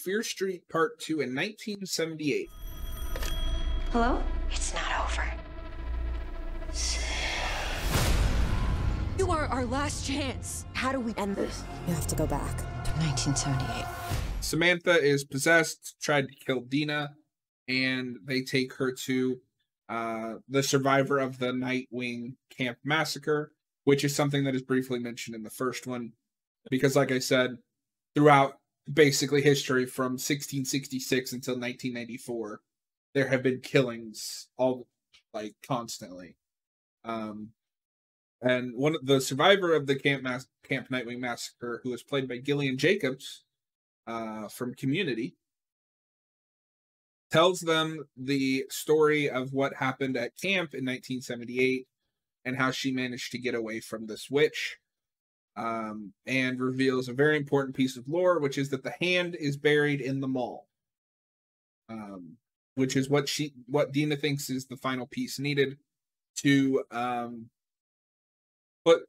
Fear Street Part 2 in 1978. Hello? It's not over. You are our last chance. How do we end this? You have to go back to 1978. Samantha is possessed, tried to kill Dina, and they take her to the survivor of the Nightwing Camp Massacre, which is something that is briefly mentioned in the first one. Because, like I said, throughout basically history from 1666 until 1994, there have been killings constantly. And one of the survivor of the Camp Nightwing Massacre, who was played by Gillian Jacobs from Community, tells them the story of what happened at camp in 1978 and how she managed to get away from this witch, and reveals a very important piece of lore, which is that the hand is buried in the mall, which is what Dina thinks is the final piece needed to put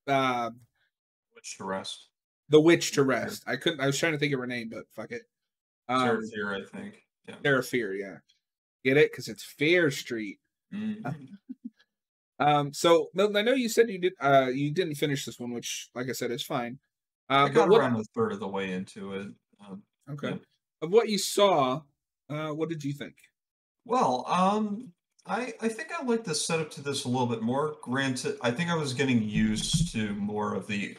witch to rest. The witch to rest. I was trying to think of her name, but fuck it. Sarah Fear, I think. Yeah. Sarah Fear, yeah. Get it? Because it's Fear Street. Mm-hmm. So Milton, I know you said you didn't finish this one, which, like I said, is fine. I got around a third of the way into it. Okay. Yeah. Of what you saw, what did you think? Well, I think I like the setup to this a little bit more. Granted, I think I was getting used to more of the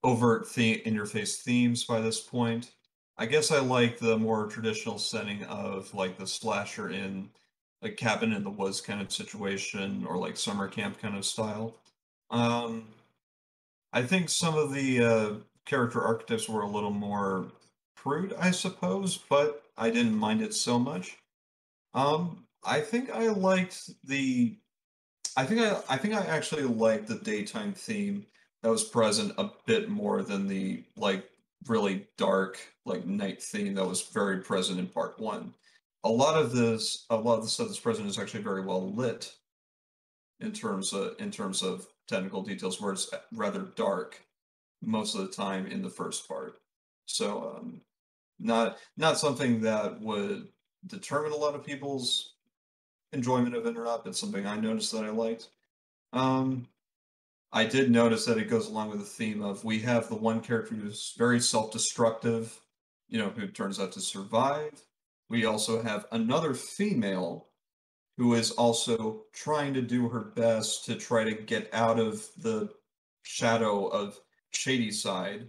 overt in-your-face themes by this point. I guess I like the more traditional setting of like the slasher in like cabin in the woods kind of situation, or like summer camp kind of style. I think some of the character archetypes were a little more crude, I suppose, but I didn't mind it so much. I think I liked the. I think I actually liked the daytime theme that was present a bit more than the like really dark like night theme that was very present in part one. A lot of the stuff that's present is actually very well lit in terms of technical details, where it's rather dark most of the time in the first part. So not something that would determine a lot of people's enjoyment of it or not, but something I noticed that I liked. I did notice that it goes along with the theme of we have the one character who's very self-destructive, who turns out to survive. We also have another female who is also trying to do her best to try to get out of the shadow of shady side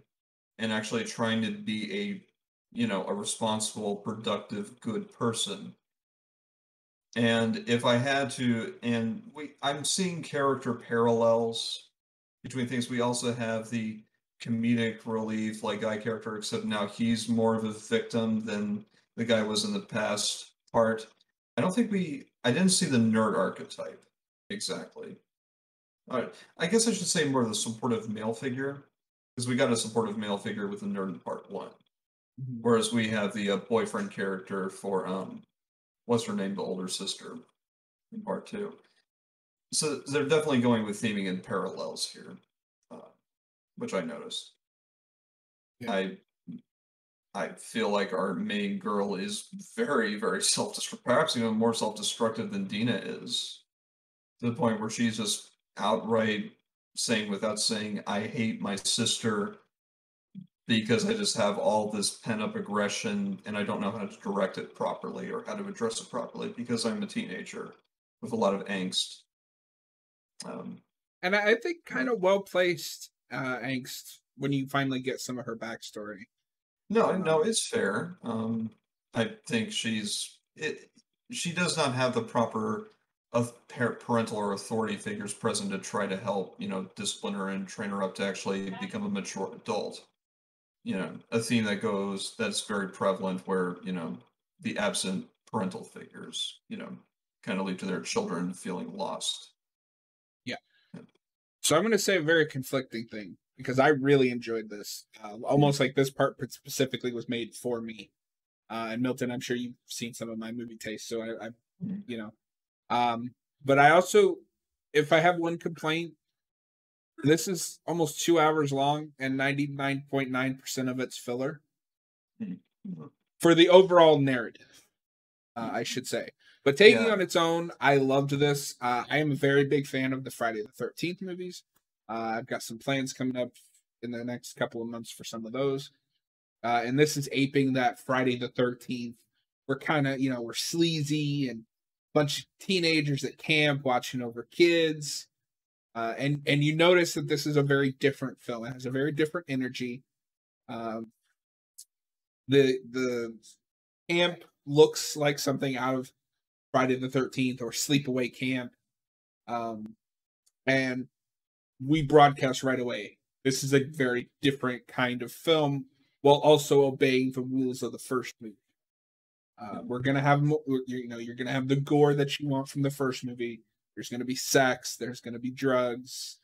and actually trying to be a responsible, productive, good person. And if I had to, I'm seeing character parallels between things. We also have the comedic relief, like guy character, except now he's more of a victim than the guy was in the past part. I didn't see the nerd archetype exactly. All right, I guess I should say more of the supportive male figure, because we got a supportive male figure with the nerd in part one, whereas we have the boyfriend character for what's her name, the older sister, in part two. So they're definitely going with theming in parallels here, which I noticed. Yeah. I feel like our main girl is very, very self-destructive, perhaps even more self-destructive than Dina is, to the point where she's just outright saying, without saying, I hate my sister because I just have all this pent-up aggression and I don't know how to direct it properly or how to address it properly because I'm a teenager with a lot of angst. And I think kind of well-placed angst when you finally get some of her backstory. No, it's fair. I think she does not have the proper parental or authority figures present to try to help, discipline her and train her up to actually become a mature adult. A theme that's very prevalent where, the absent parental figures, kind of lead to their children feeling lost. Yeah. So I'm going to say a very conflicting thing, because I really enjoyed this. Almost like this part specifically was made for me. And Milton, I'm sure you've seen some of my movie tastes, so but I also, if I have one complaint, this is almost 2 hours long and 99.9% of it's filler. for the overall narrative, I should say. But taking Yeah. on its own, I loved this. I am a very big fan of the Friday the 13th movies. I've got some plans coming up in the next couple of months for some of those. And this is aping that Friday the 13th. We're kind of, we're sleazy and bunch of teenagers at camp watching over kids. And you notice that this is a very different film. It has a very different energy. The camp looks like something out of Friday the 13th or Sleepaway Camp. And we broadcast right away. This is a very different kind of film while also obeying the rules of the first movie. We're gonna have, you're gonna have the gore that you want from the first movie. There's gonna be sex. There's gonna be drugs.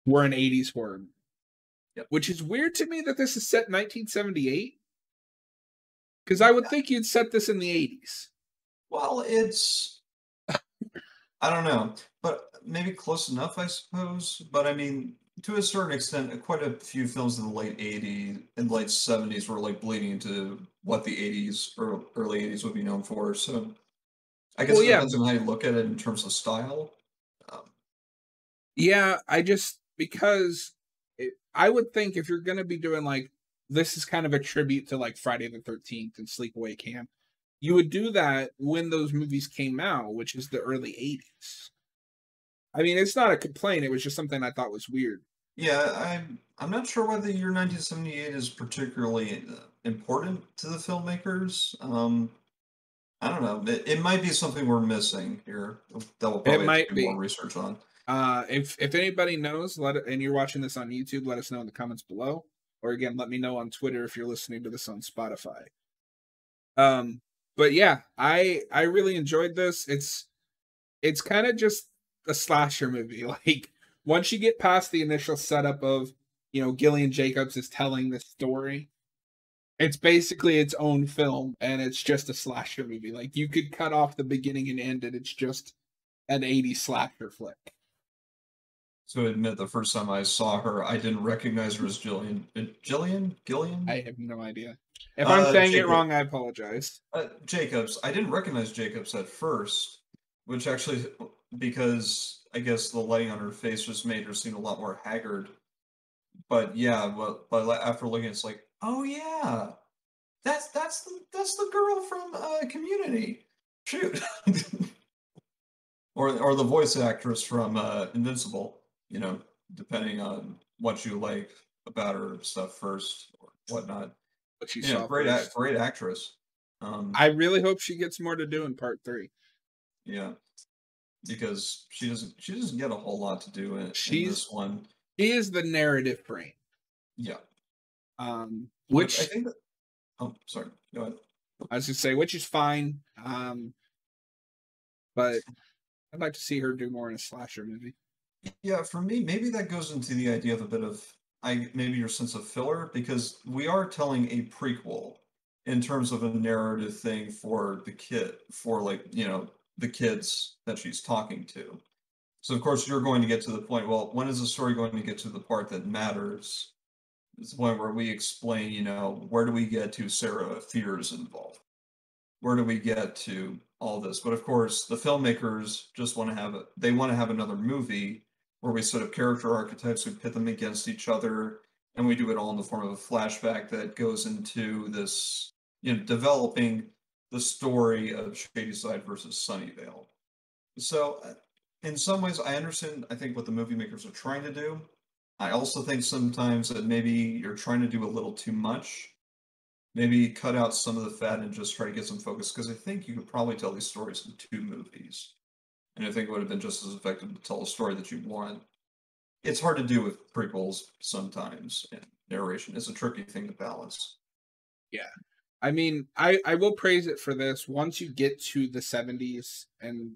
We're an 80s horror movie. Yep. Which is weird to me that this is set in 1978. Because I would think you'd set this in the 80s. Well, it's, I don't know, but maybe close enough, I suppose. But I mean, to a certain extent, quite a few films in the late 80s and late 70s were like bleeding into what the 80s or early 80s would be known for. So I guess it depends on how you look at it in terms of style. Yeah, because I would think if you're going to be doing like, this is kind of a tribute to like Friday the 13th and Sleepaway Camp, you would do that when those movies came out, which is the early 80s. I mean, it's not a complaint. It was just something I thought was weird. Yeah, I'm not sure why the year 1978 is particularly important to the filmmakers. I don't know. It might be something we're missing here that we'll probably have to do more research on. If anybody knows, and you're watching this on YouTube, let us know in the comments below. Or again, let me know on Twitter if you're listening to this on Spotify. But yeah, I really enjoyed this. It's kind of just a slasher movie. Like once you get past the initial setup of, Gillian Jacobs is telling this story, it's basically its own film and it's just a slasher movie. Like you could cut off the beginning and end it. It's just an 80s slasher flick. So I admit, the first time I saw her, I didn't recognize her as Gillian. Gillian? I have no idea. If I'm saying it wrong, I apologize. Jacobs. I didn't recognize Jacobs at first, which actually, because I guess the lighting on her face just made her seem a lot more haggard. But yeah, but after looking, it's like, oh yeah, that's the girl from Community. Shoot. Or the voice actress from Invincible, depending on what you like about her stuff first or whatnot. But she's great actress. I really hope she gets more to do in part 3. Yeah, because she doesn't get a whole lot to do in this one. She is the narrative brain. Yeah. Which I think that, oh, sorry. Go ahead. I was gonna say, which is fine. But I'd like to see her do more in a slasher movie. Yeah, for me, maybe that goes into the idea of a bit of maybe your sense of filler, because we are telling a prequel in terms of a narrative thing for the kid, for the kids that she's talking to. So of course you're going to get to the point, well, when is the story going to get to the part that matters? It's the point where we explain, where do we get to Sarah Fear's involved? Where do we get to all this? But of course, the filmmakers just want to have another movie where we set up character archetypes, we pit them against each other, and we do it all in the form of a flashback that goes into this, developing the story of Shadyside versus Sunnyvale. So, in some ways, I understand, I think, what the movie makers are trying to do. I also think sometimes that maybe you're trying to do a little too much. Maybe cut out some of the fat and just try to get some focus, because I think you could probably tell these stories in 2 movies. And I think it would have been just as effective to tell a story that you want. It's hard to do with prequels sometimes, and narration is a tricky thing to balance. Yeah. I mean, I will praise it for this. Once you get to the 70s and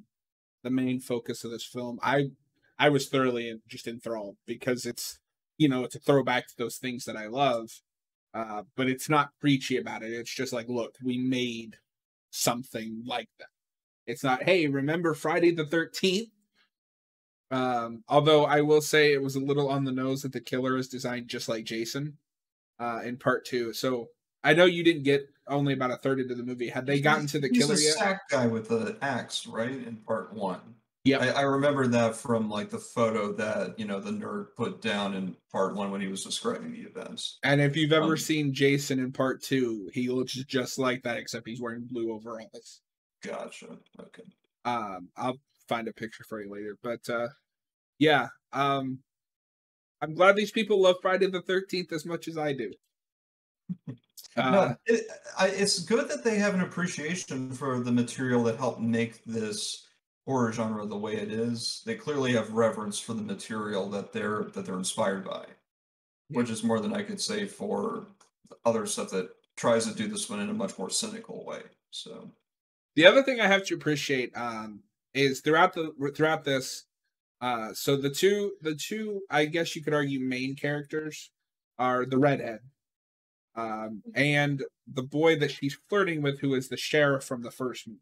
the main focus of this film, I was thoroughly just enthralled, because it's, it's a throwback to those things that I love. But it's not preachy about it. It's just like, look, we made something like that. It's not, hey, remember Friday the 13th? Although I will say it was a little on the nose that the killer is designed just like Jason in part 2. So I know you didn't get only about a third into the movie. Had they gotten to the killer He's the yet? sack guy with the axe, right? In part one. Yep. I remember that from like the photo that, you know, the nerd put down in part one when he was describing the events. And if you've ever seen Jason in part two, he looks just like that, except he's wearing blue overalls. Gotcha. Okay. I'll find a picture for you later. But yeah. I'm glad these people love Friday the 13th as much as I do. No, it's good that they have an appreciation for the material that helped make this horror genre the way it is. They clearly have reverence for the material that they're inspired by, which is more than I could say for other stuff that tries to do this one in a much more cynical way. So the other thing I have to appreciate is throughout this, so the two I guess you could argue main characters are the redhead, and the boy that she's flirting with, who is the sheriff from the first movie.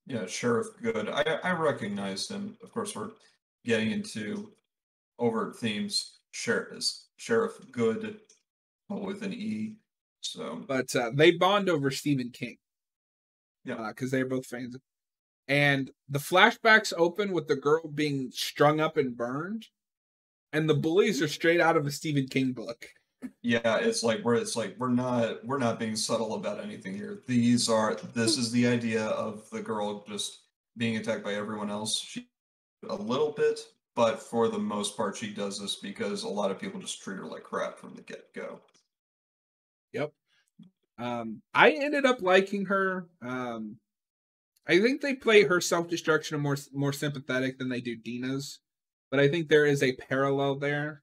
yeah, Sheriff Good. I recognized him. Of course, we're getting into overt themes. Sheriff Good with an E. So, But they bond over Stephen King. yeah, Because they're both fans. And the flashbacks open with the girl being strung up and burned, and the bullies are straight out of a Stephen King book. yeah, it's like we're not being subtle about anything here. This is the idea of the girl just being attacked by everyone else. She a little bit, but for the most part, she does this because a lot of people just treat her like crap from the get-go. Yep. I ended up liking her. I think they play her self-destruction more sympathetic than they do Dina's, but I think there is a parallel there.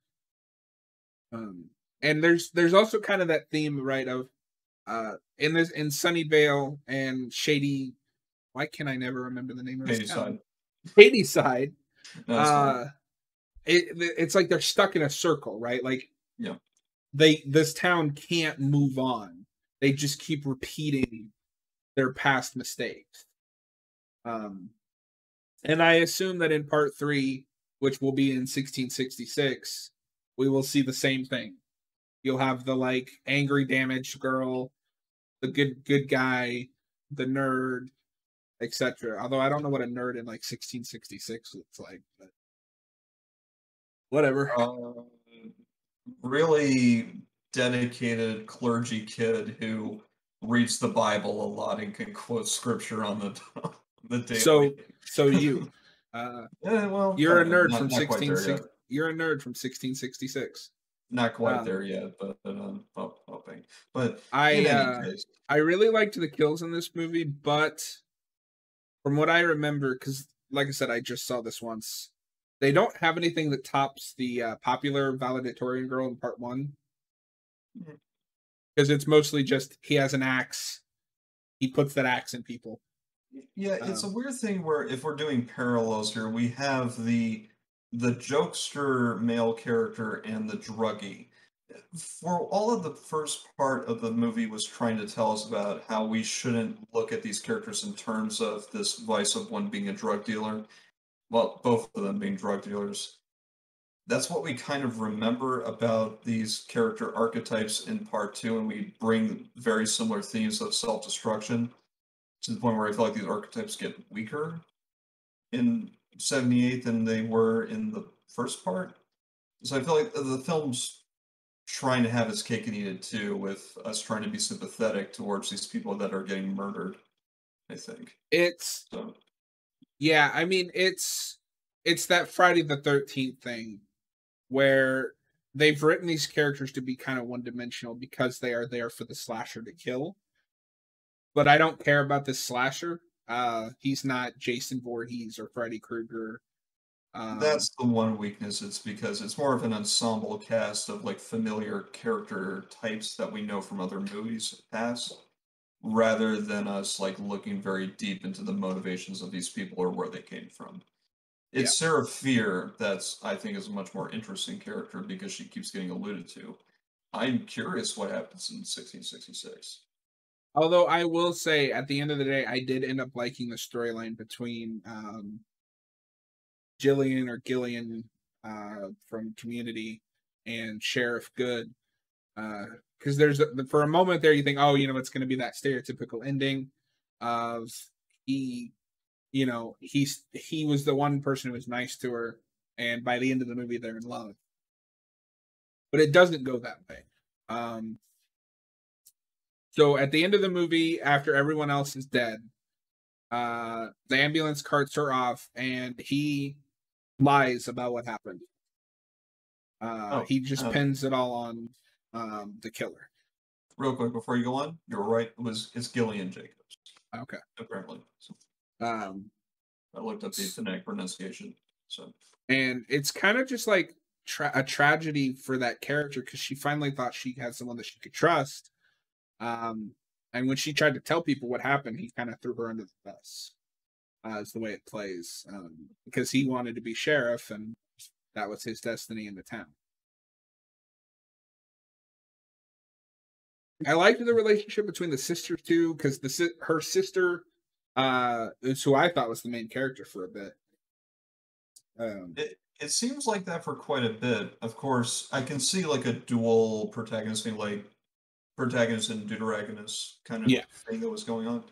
And there's also kind of that theme, right, of in Sunnyvale and Shady. Why can I never remember the name of this town? Shadyside. No, It's like they're stuck in a circle, right? Like, yeah. This town can't move on. They just keep repeating their past mistakes. And I assume that in part 3, which will be in 1666, we will see the same thing. You'll have the like angry damaged girl, the good guy, the nerd, etc. Although I don't know what a nerd in like 1666 looks like, but whatever. Really dedicated clergy kid who reads the Bible a lot and can quote scripture on the daily. So you, yeah, well, you're a nerd from not quite there yet. You're a nerd from 1666. Not quite there yet, but I'm hoping. But I in any case, I really liked the kills in this movie, but from what I remember, because like I said, I just saw this once, they don't have anything that tops the popular valedictorian girl in part 1. Because it's mostly just he has an axe, he puts that axe in people. yeah, it's a weird thing where if we're doing parallels here, we have the jokester male character and the druggie. For all of the first part of the movie was trying to tell us about how we shouldn't look at these characters in terms of this vice of one being a drug dealer. Well, both of them being drug dealers. That's what we kind of remember about these character archetypes in part 2, and we bring very similar themes of self-destruction to the point where I feel like these archetypes get weaker in 78 than they were in the first part. So I feel like the film's trying to have its cake and eat it too, with us trying to be sympathetic towards these people that are getting murdered, I think. Yeah, I mean, it's that Friday the 13th thing where they've written these characters to be kind of one-dimensional because they are there for the slasher to kill. But I don't care about this slasher. He's not Jason Voorhees or Freddy Krueger. That's the one weakness. It's because it's more of an ensemble cast of like familiar character types that we know from other movies past, rather than us like looking very deep into the motivations of these people or where they came from. It's Sarah Fear that's, I think, is a much more interesting character because she keeps getting alluded to. I'm curious what happens in 1666. Although I will say, at the end of the day, I did end up liking the storyline between Gillian from Community and Sheriff Good, because for a moment there you think, oh, it's going to be that stereotypical ending of he was the one person who was nice to her, and by the end of the movie they're in love. But it doesn't go that way. So at the end of the movie, after everyone else is dead, the ambulance carts her off, and he lies about what happened. He just pins it all on the killer. Real quick before you go on, you're right. It's Gillian Jacobs. Okay. Apparently. So, I looked up the phonetic pronunciation. So. And it's kind of just like a tragedy for that character, because she finally thought she had someone that she could trust. And when she tried to tell people what happened, he kind of threw her under the bus. Is the way it plays, because he wanted to be sheriff, and that was his destiny in the town. I liked the relationship between the sisters too, because her sister is who I thought was the main character for a bit. It seems like that for quite a bit. Of course, I can see like a dual protagonist thing, like protagonist and deuteragonist kind of thing that was going on,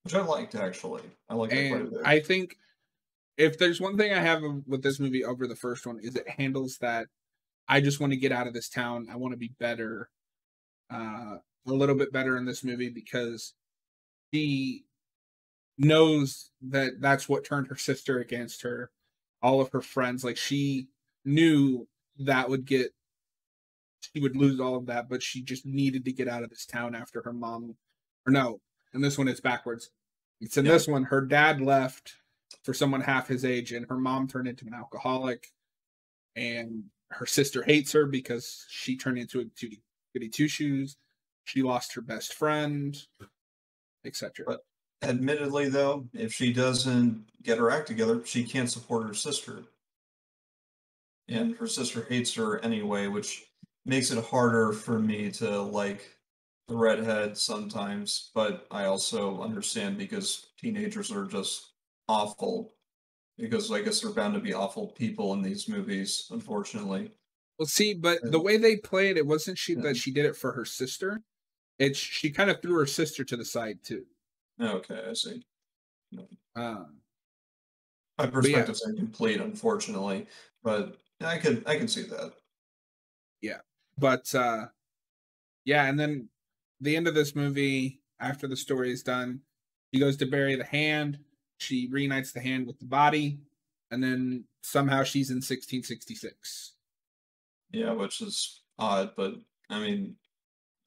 which I liked actually. I liked it quite a bit. I think if there's one thing I have with this movie over the first one, is it handles that I just want to get out of this town. I want to be better, a little bit better in this movie, because she knows that that's what turned her sister against her. All of her friends, like, she knew that she would lose all of that, but she just needed to get out of this town after her mom, or no, in this one it's backwards. It's in this one, her dad left for someone half his age, and her mom turned into an alcoholic, and her sister hates her because she turned into a goody two-shoes. She lost her best friend, etc. But admittedly, though, if she doesn't get her act together, she can't support her sister. And her sister hates her anyway, which makes it harder for me to like the redhead sometimes. But I also understand, because teenagers are just awful. Because I guess they're bound to be awful people in these movies, unfortunately. Well, see, but the way they played it wasn't that she did it for her sister. She kind of threw her sister to the side too. Okay, I see. My perspective's incomplete, unfortunately, but I can see that. Yeah, but and then the end of this movie, after the story is done, she goes to bury the hand. She reunites the hand with the body, and then somehow she's in 1666. Yeah, which is odd, but I mean,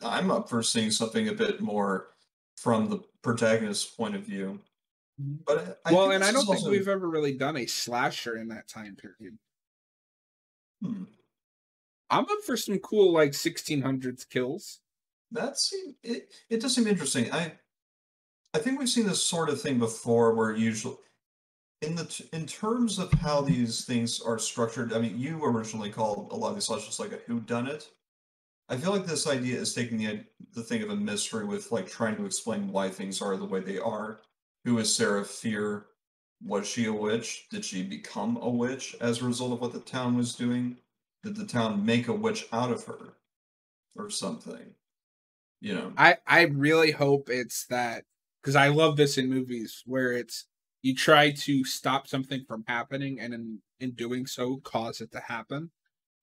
I'm up for seeing something a bit more from the protagonist's point of view. But I don't think we've ever really done a slasher in that time period. I'm up for some cool, like, 1600s kills. It does seem interesting. I think we've seen this sort of thing before, where usually in terms of how these things are structured. I mean, you originally called a lot of these slashers like a whodunit. I feel like this idea is taking the thing of a mystery with, like, trying to explain why things are the way they are. Who is Sarah Fear? Was she a witch? Did she become a witch as a result of what the town was doing? Did the town make a witch out of her? Or something? You know. I really hope it's that, because I love this in movies, where it's you try to stop something from happening, and in doing so, cause it to happen.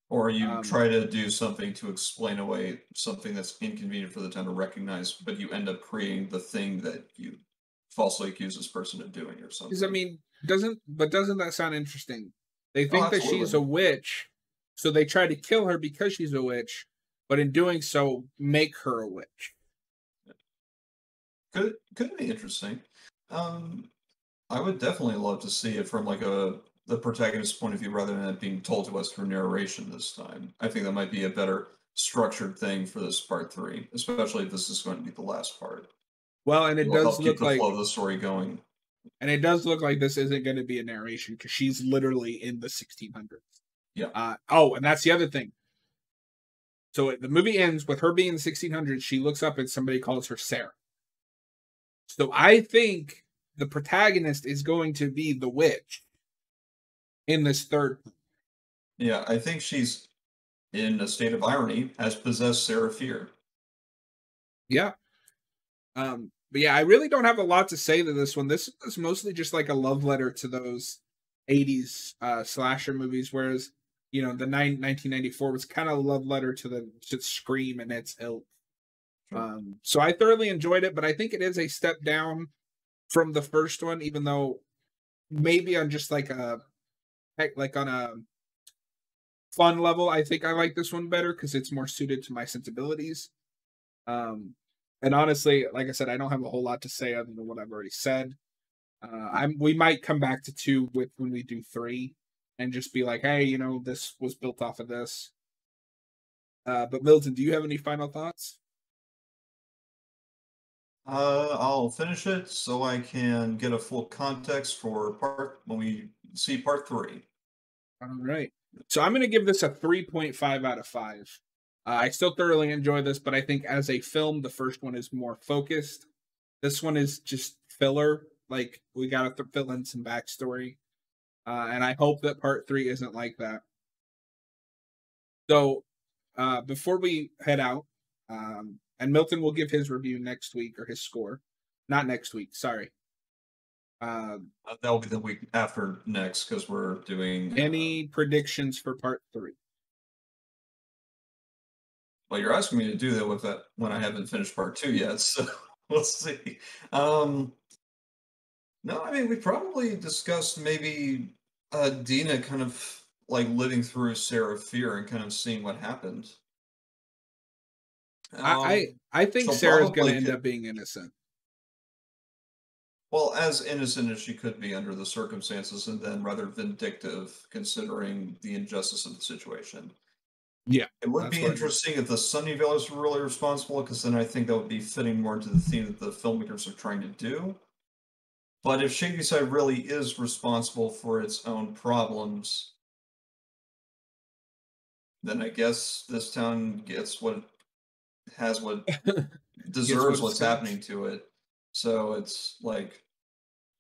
Or you try to do something to explain away something that's inconvenient for the town to recognize, but you end up creating the thing that you falsely accuse this person of doing, or something. Because, I mean, doesn't that sound interesting? They think that she's a witch, so they try to kill her because she's a witch, but in doing so, make her a witch. Could be interesting. I would definitely love to see it from, like, the protagonist's point of view, rather than it being told to us through narration this time. I think that might be a better structured thing for this part 3, especially if this is going to be the last part. Well, and it does look like the flow of the story going. And it does look like this isn't going to be a narration, because she's literally in the 1600s. Yeah. And that's the other thing. So the movie ends with her being in the 1600s. She looks up and somebody calls her Sarah. So I think the protagonist is going to be the witch in this third. Yeah, I think she's, in a state of irony, has possessed Sarah Fear. Yeah. But yeah, I really don't have a lot to say to this one. This is mostly just like a love letter to those 80s slasher movies, whereas the 1994 was kind of a love letter to Scream and its ilk. Sure. So I thoroughly enjoyed it, but I think it is a step down from the first one, even though maybe on just like on a fun level, I think I like this one better because it's more suited to my sensibilities. And honestly, like I said, I don't have a whole lot to say other than what I've already said. We might come back to two with when we do three, and just be like, hey, this was built off of this. But Milton, do you have any final thoughts? I'll finish it so I can get a full context for part when we see part 3. All right. So I'm going to give this a 3.5 out of 5. I still thoroughly enjoy this, but I think as a film, the first one is more focused. This one is just filler. Like, we got to fill in some backstory. And I hope that part 3 isn't like that. So, before we head out, and Milton will give his review next week, or his score. Not next week, sorry. That'll be the week after next because we're doing. Any predictions for part 3? Well, you're asking me to do that with that when I haven't finished part 2 yet, so we'll see. No, I mean we probably discussed maybe Dina kind of like living through Sarah Fear and kind of seeing what happened. I Um, I think she'll Sarah's going to probably end get, up being innocent. well, as innocent as she could be under the circumstances, and then rather vindictive considering the injustice of the situation. Yeah, It would that's be what I think. interesting if the Sunnyvales were really responsible, because then I think that would be fitting more to the theme that the filmmakers are trying to do. But if Shadyside really is responsible for its own problems, then I guess this town gets what has what Gets what deserves it's what's got. happening to it. So it's like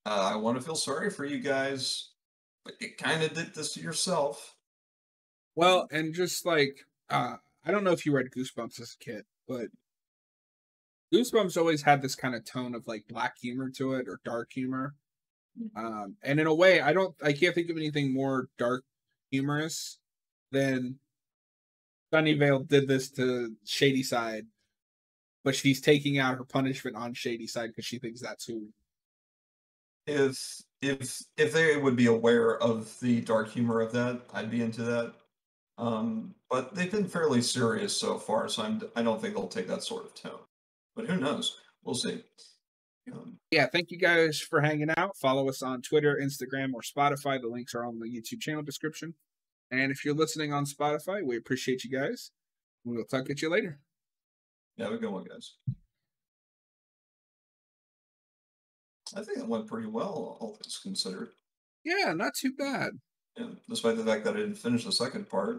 I want to feel sorry for you guys, but you kind of did this to yourself. Well, and just like I don't know if you read Goosebumps as a kid, but Goosebumps always had this kind of tone of like black humor to it or dark humor. And in a way, I can't think of anything more dark humorous than Sunnyvale did this to Shadyside, but she's taking out her punishment on Shadyside because she thinks that's who. If they would be aware of the dark humor of that, I'd be into that. But they've been fairly serious so far, so I don't think they'll take that sort of tone. But who knows? We'll see. Yeah, thank you guys for hanging out. Follow us on Twitter, Instagram, or Spotify. The links are on the YouTube channel description. And if you're listening on Spotify, we appreciate you guys. We'll talk at you later. Yeah, have a good one, guys. I think it went pretty well, all things considered. Yeah, not too bad. Yeah, despite the fact that I didn't finish the second part.